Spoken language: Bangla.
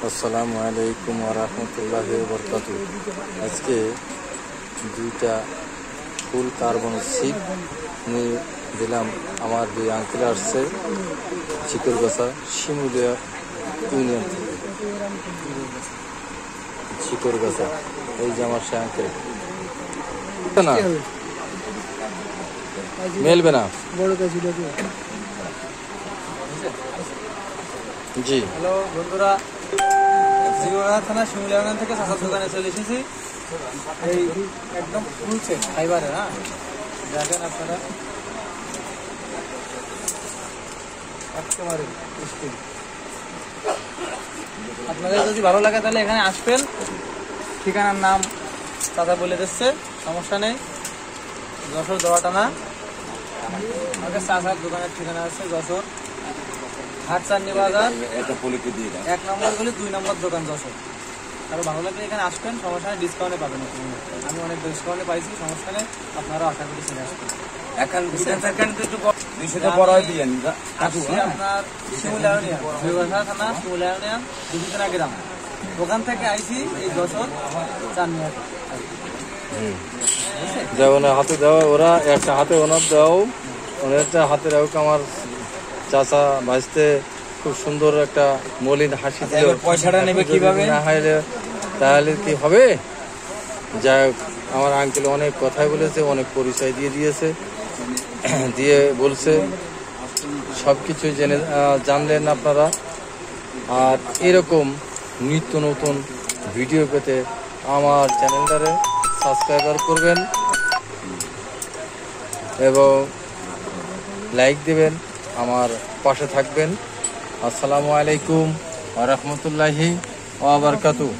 আসসালামু আলাইকুম ওয়া রাহমাতুল্লাহি ওয়া বারাকাতুহু। আজকে দুইটা ফুল কার্বন সিড নিয়ে দিলাম। আমার দুই আঙ্কেল আসছে চিকরগাছা শিমুলিয়া ইউনিয়ন থেকে। চিকরগাছা, এই যে আমার সে আঙ্কেল না মেলবে না জি। হ্যালো বন্ধুরা, জিওনা থানা শিমুলিয়া ইউনিয়ন থেকে চাচার দোকানে চলে এসেছি। এই একদম ফুলছে ফাইবারে, হ্যাঁ দেখেন আপনারা একেবারে স্টিল। আপনাদের যদি ভালো লাগে তাহলে এখানে আসবেন। ঠিকানার নাম চাচা বলে দিচ্ছে, সমস্যা নেই। যশোর দেওয়াটানা আমাদের চাচার দোকানের ঠিকানা আছে যশোর হাটচান্দি বাজার 1 নম্বর গলি 2 নম্বর দোকান যশোর। আরো ভালো লাগলে এখানে আসবেন, সমস্যা নেই, ডিসকাউন্টে পাবেন। আমি অনেক ডিসকাউন্টে পাইছি, সমস্যা নেই। আপনারা আশা করি চলে আসবেন। এখন আপনার শিমুলিয়া ইউনিয়ন, জিওগাছা থানা শিমুলিয়া ইউনিয়ন, দুদিনা গ্রাম। ওখান থেকে আইছি এই যশোর চান্দিয়া। যাও না হাতে দাও, ওরা একটা হাতে ওনার দাও, ওনারটা হাতে রাখুক। আমার চাচা ভাজতে খুব সুন্দর একটা মলিন হাসি দিল। পয়সাটা নেবে কিভাবে? না হাইলে তাহলে কি হবে? যাই হোক, আমার আঙ্কেল অনেক কথা বলেছে, অনেক পরিচয় দিয়ে দিয়েছে, দিয়ে বলছে সব কিছুই জানলেন আপনারা। আর এরকম নিত্য নতুন ভিডিও পেতে আমার চ্যানেলটারে সাবস্ক্রাইবার করবেন এবং লাইক দেবেন, আমার পাশে থাকবেন। আসসালামু আলাইকুম ওয়া রাহমাতুল্লাহি ওয়া বারাকাতুহু।